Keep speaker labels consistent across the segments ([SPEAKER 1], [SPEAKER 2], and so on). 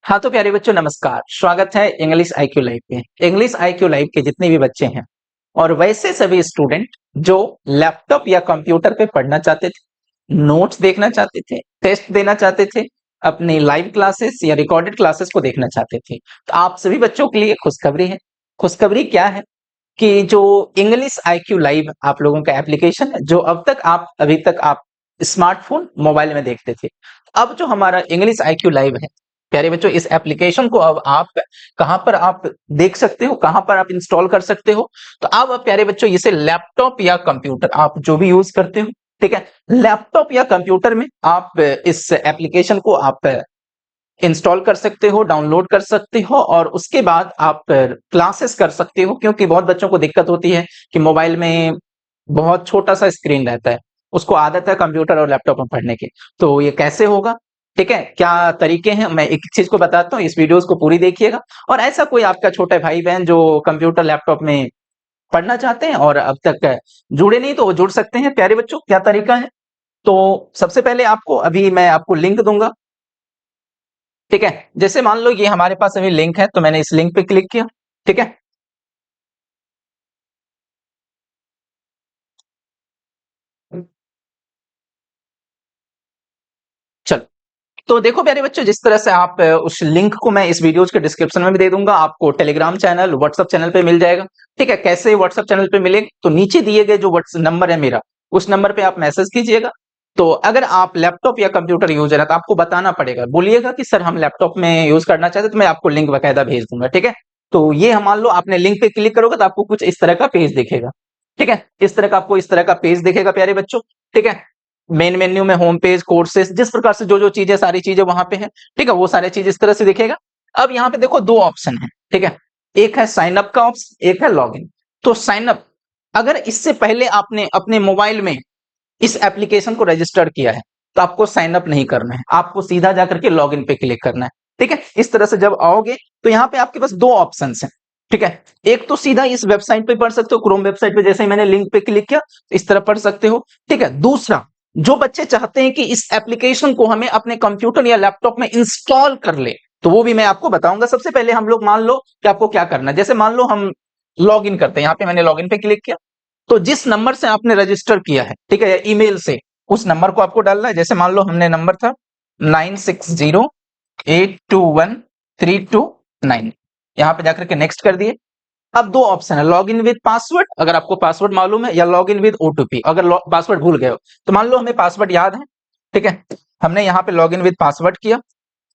[SPEAKER 1] हाँ तो प्यारे बच्चों नमस्कार, स्वागत है इंग्लिश आईक्यू लाइव पे। इंग्लिश आईक्यू लाइव के जितने भी बच्चे हैं और वैसे सभी स्टूडेंट जो लैपटॉप या कंप्यूटर पे पढ़ना चाहते थे, नोट्स देखना चाहते थे, टेस्ट देना चाहते थे, अपनी लाइव क्लासेस या रिकॉर्डेड क्लासेस को देखना चाहते थे, तो आप सभी बच्चों के लिए खुशखबरी है। खुशखबरी क्या है कि जो इंग्लिश आईक्यू लाइव आप लोगों का एप्लीकेशन है, जो अभी तक आप स्मार्टफोन मोबाइल में देखते थे, अब जो हमारा इंग्लिश आईक्यू लाइव है प्यारे बच्चों, इस एप्लीकेशन को अब आप कहां पर आप देख सकते हो, कहां पर आप इंस्टॉल कर सकते हो। तो अब प्यारे बच्चों इसे लैपटॉप या कंप्यूटर आप जो भी यूज करते हो, ठीक है, लैपटॉप या कंप्यूटर में आप इस एप्लीकेशन को आप इंस्टॉल कर सकते हो, डाउनलोड कर सकते हो और उसके बाद आप क्लासेस कर सकते हो। क्योंकि बहुत बच्चों को दिक्कत होती है कि मोबाइल में बहुत छोटा सा स्क्रीन रहता है, उसको आदत है कंप्यूटर और लैपटॉप में पढ़ने की। तो ये कैसे होगा, ठीक है, क्या तरीके हैं, मैं एक चीज को बताता हूँ, इस वीडियोस को पूरी देखिएगा। और ऐसा कोई आपका छोटा भाई बहन जो कंप्यूटर लैपटॉप में पढ़ना चाहते हैं और अब तक जुड़े नहीं, तो वो जुड़ सकते हैं। प्यारे बच्चों क्या तरीका है, तो सबसे पहले आपको अभी मैं आपको लिंक दूंगा, ठीक है। जैसे मान लो ये हमारे पास अभी लिंक है, तो मैंने इस लिंक पे क्लिक किया, ठीक है। चलो, तो देखो प्यारे बच्चों, जिस तरह से आप उस लिंक को मैं इस वीडियोज के डिस्क्रिप्शन में भी दे दूंगा, आपको टेलीग्राम चैनल, व्हाट्सएप चैनल पे मिल जाएगा, ठीक है। कैसे व्हाट्सएप चैनल पे मिलेगा, तो नीचे दिए गए जो व्हाट्सएप नंबर है मेरा, उस नंबर पे आप मैसेज कीजिएगा। तो अगर आप लैपटॉप या कंप्यूटर यूजर है तो आपको बताना पड़ेगा, बोलिएगा कि सर हम लैपटॉप में यूज करना चाहते हैं, तो मैं आपको लिंक बकायदा भेज दूंगा, ठीक है। तो ये हम मान लो आपने लिंक पे क्लिक करोगे तो आपको कुछ इस तरह का पेज दिखेगा, ठीक है। इस तरह का आपको इस तरह का पेज दिखेगा प्यारे बच्चों, ठीक है। मेन मेन्यू में होम पेज, कोर्सेज, जिस प्रकार से जो जो चीजें सारी चीजें वहां पे है, ठीक है, वो सारी चीज इस तरह से दिखेगा। अब यहाँ पे देखो दो ऑप्शन है, ठीक है, एक है साइन अप का ऑप्शन, एक है लॉगिन। तो साइन अप, अगर इससे पहले आपने अपने मोबाइल में इस एप्लीकेशन को रजिस्टर किया है तो आपको साइन अप नहीं करना है, आपको सीधा जाकर के लॉगिन पे क्लिक करना है, ठीक है। इस तरह से जब आओगे तो यहाँ पे आपके पास दो ऑप्शन हैं, ठीक है। एक तो सीधा इस वेबसाइट पे पढ़ सकते हो, क्रोम वेबसाइट पे, जैसे ही मैंने लिंक पे क्लिक किया इस तरह पढ़ सकते हो, ठीक है। दूसरा, जो बच्चे चाहते हैं कि इस एप्लीकेशन को हमें अपने कंप्यूटर या लैपटॉप में इंस्टॉल कर ले, तो वो भी मैं आपको बताऊंगा। सबसे पहले हम लोग मान लो कि आपको क्या करना है, जैसे मान लो हम लॉग इन करते हैं, यहाँ पे मैंने लॉग इन पे क्लिक किया, तो जिस नंबर से आपने रजिस्टर किया है, ठीक है, ईमेल से, उस नंबर को आपको डालना है। जैसे मान लो हमने नंबर था 96082132 9, यहां पे जाकर के नेक्स्ट कर दिए। अब दो ऑप्शन है, लॉग इन विद पासवर्ड, अगर आपको पासवर्ड मालूम है, या लॉग इन विद ओटीपी, अगर पासवर्ड भूल गए हो। तो मान लो हमें पासवर्ड याद है, ठीक है, हमने यहाँ पे लॉग इन विद पासवर्ड किया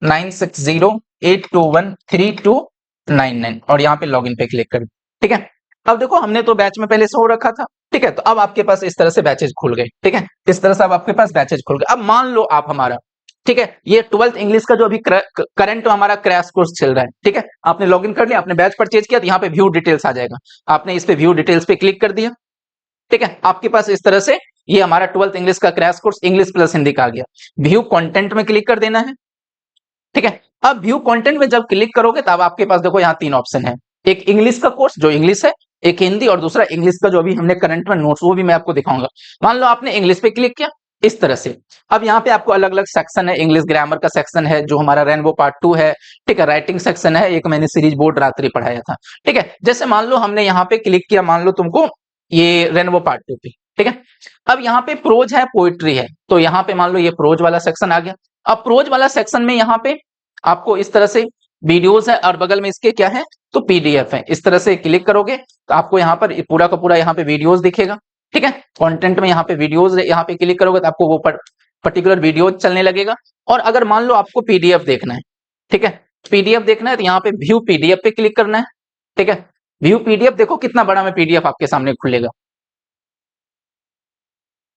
[SPEAKER 1] 9608213299 और यहाँ पे लॉग इन पे क्लिक कर, ठीक है। अब देखो हमने तो बैच में पहले से हो रखा था, ठीक है, तो अब आपके पास इस तरह से बैचेज खुल गए, ठीक है, इस तरह से अब आपके पास बैचेज खुल गए। अब मान लो आप हमारा, ठीक है, ये 12th इंग्लिश का जो अभी करंट हमारा क्रैश कोर्स चल रहा है, ठीक है, आपने लॉगिन कर लिया, आपने बैच परचेज किया, तो यहाँ पे व्यू डिटेल्स आ जाएगा, आपने इस पे व्यू डिटेल्स पे क्लिक कर दिया, ठीक है। आपके पास इस तरह से ये हमारा 12th इंग्लिश का crash course English plus Hindi का आ गया। व्यू कंटेंट में क्लिक कर देना है, ठीक है। अब व्यू कंटेंट में जब क्लिक करोगे तब आपके पास देखो यहाँ तीन ऑप्शन है, एक इंग्लिश का कोर्स जो इंग्लिश है, एक हिंदी, और दूसरा इंग्लिश का जो अभी हमने करंट में नोट्स, वो भी मैं आपको दिखाऊंगा। मान लो आपने इंग्लिश पे क्लिक किया इस तरह से, अब यहाँ पे आपको अलग अलग सेक्शन है, इंग्लिश ग्रामर का सेक्शन है जो हमारा रेनबो पार्ट 2 है, ठीक है, राइटिंग सेक्शन है, एक मैंने सीरीज बोर्ड रात्रि पढ़ाया था, ठीक है। जैसे मान लो हमने यहाँ पे क्लिक किया, मान लो तुमको ये रेनबो पार्ट 2 पे, ठीक है। अब यहाँ पे प्रोज है, पोइट्री है, तो यहाँ पे मान लो ये प्रोज वाला सेक्शन आ गया। अब प्रोज वाला सेक्शन में यहाँ पे आपको इस तरह से वीडियोस है और बगल में इसके क्या है, तो पीडीएफ है। इस तरह से क्लिक करोगे तो आपको यहाँ पर पूरा का पूरा यहाँ पे वीडियोस दिखेगा, ठीक है। कंटेंट में यहाँ पे वीडियोस, यहाँ पे क्लिक करोगे तो आपको वो पर्टिकुलर वीडियो चलने लगेगा। और अगर मान लो आपको पीडीएफ देखना है, ठीक है, पीडीएफ देखना है, तो यहाँ पे व्यू पीडीएफ पे क्लिक करना है, ठीक है। व्यू पीडीएफ, देखो कितना बड़ा में पीडीएफ आपके सामने खुलेगा।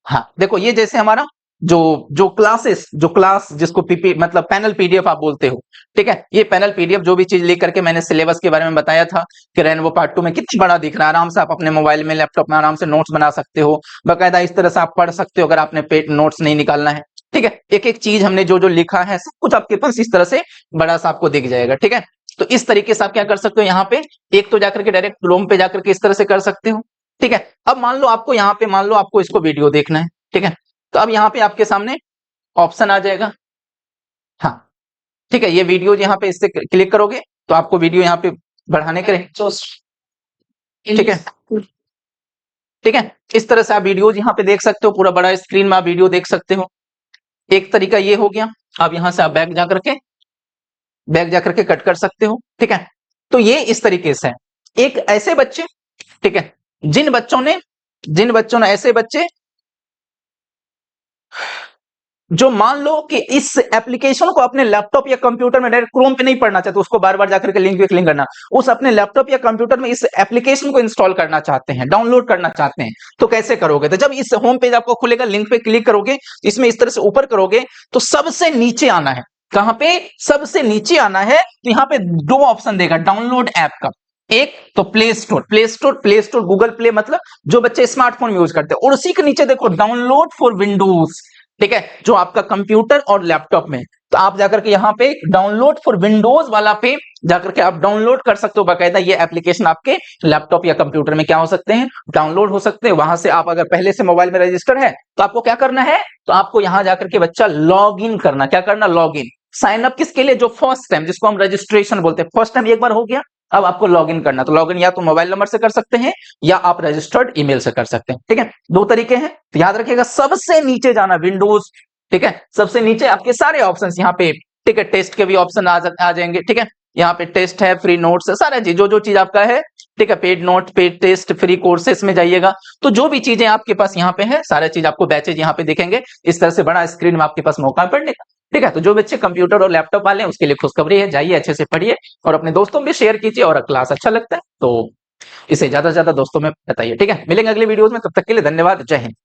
[SPEAKER 1] हाँ देखो, ये जैसे हमारा जो जो क्लासेस, जो क्लास जिसको पीपी मतलब पैनल पीडीएफ आप बोलते हो, ठीक है, ये पैनल पीडीएफ जो भी चीज लेकर के मैंने सिलेबस के बारे में बताया था कि रेनबो पार्ट 2 में कितना बड़ा दिख रहा है, आराम से आप अपने मोबाइल में, लैपटॉप में आराम से नोट्स बना सकते हो, बकायदा इस तरह से आप पढ़ सकते हो अगर आपने पेट नोट्स नहीं निकालना है, ठीक है। एक एक चीज हमने जो जो लिखा है सब कुछ आपके पास इस तरह से बड़ा सा आपको दिख जाएगा, ठीक है। तो इस तरीके से आप क्या कर सकते हो, यहाँ पे एक तो जाकर के डायरेक्ट क्रोम पे जाकर के इस तरह से कर सकते हो, ठीक है। अब मान लो आपको यहाँ पे, मान लो आपको इसको वीडियो देखना है, ठीक है, तो अब यहाँ पे आपके सामने ऑप्शन आ जाएगा, हाँ, ठीक है, ये वीडियो यहाँ पे इससे क्लिक करोगे तो आपको वीडियो यहाँ पे बढ़ाने के ठीक है, ठीक है, इस तरह से आप वीडियोज यहाँ पे देख सकते हो, पूरा बड़ा स्क्रीन में आप वीडियो देख सकते हो। एक तरीका ये हो गया। अब यहां से आप बैक जाकर के कट कर सकते हो। ठीक है, तो ये इस तरीके से है। एक ऐसे बच्चे, ठीक है, जिन बच्चों ने ऐसे बच्चे जो मान लो कि इस एप्लीकेशन को अपने लैपटॉप या कंप्यूटर में डायरेक्ट क्रोम पे नहीं पढ़ना चाहते, उसको बार बार जाकर के लिंक पे क्लिक करना, उस अपने लैपटॉप या कंप्यूटर में इस एप्लीकेशन को इंस्टॉल करना चाहते हैं, डाउनलोड करना चाहते हैं, तो कैसे करोगे? तो जब इस होम पेज आपको खुलेगा, लिंक पे क्लिक करोगे, इसमें इस तरह से ऊपर करोगे तो सबसे नीचे आना है। कहां पे? सबसे नीचे आना है। तो यहां पे दो ऑप्शन देगा डाउनलोड ऐप का। एक तो प्ले स्टोर गूगल प्ले, मतलब जो बच्चे स्मार्टफोन यूज करते हैं, और उसी के नीचे देखो डाउनलोड फॉर विंडोज, ठीक है, जो आपका कंप्यूटर और लैपटॉप में। तो आप जाकर के यहां पे डाउनलोड फॉर विंडोज वाला पे जाकर के आप डाउनलोड कर सकते हो। बाकायदा ये एप्लीकेशन आपके लैपटॉप या कंप्यूटर में क्या हो सकते हैं? डाउनलोड हो सकते हैं। वहां से आप अगर पहले से मोबाइल में रजिस्टर है तो आपको क्या करना है? तो आपको यहां जाकर के बच्चा लॉग इन करना। क्या करना? Log in. साइन अप किसके लिए? जो फर्स्ट टाइम, जिसको हम रजिस्ट्रेशन बोलते हैं, फर्स्ट टाइम एक बार हो गया, अब आपको लॉगिन करना। तो लॉगिन या तो मोबाइल नंबर से कर सकते हैं या आप रजिस्टर्ड ईमेल से कर सकते हैं। ठीक है, दो तरीके हैं। तो याद रखिएगा, सबसे नीचे जाना विंडोज, ठीक है, सबसे नीचे आपके सारे ऑप्शंस यहाँ पे, ठीक है, टेस्ट के भी ऑप्शन आ जाएंगे। ठीक है, यहाँ पे टेस्ट है, फ्री नोट्स है, सारा चीज जो चीज आपका है, ठीक है, paid note, paid test, free courses में जाइएगा तो जो भी चीजें आपके पास यहाँ पे है, सारा चीज आपको बैचेज यहाँ पे दिखेंगे। इस तरह से बड़ा स्क्रीन में आपके पास मौका पढ़ने का। ठीक है, तो जो बच्चे कंप्यूटर और लैपटॉप वाले हैं उसके लिए खुशखबरी है, जाइए अच्छे से पढ़िए और अपने दोस्तों में भी शेयर कीजिए, और क्लास अच्छा लगता है तो इसे ज्यादा से ज्यादा दोस्तों में बताइए। ठीक है, मिलेंगे अगले वीडियोस में, तब तक के लिए धन्यवाद, जय हिंद।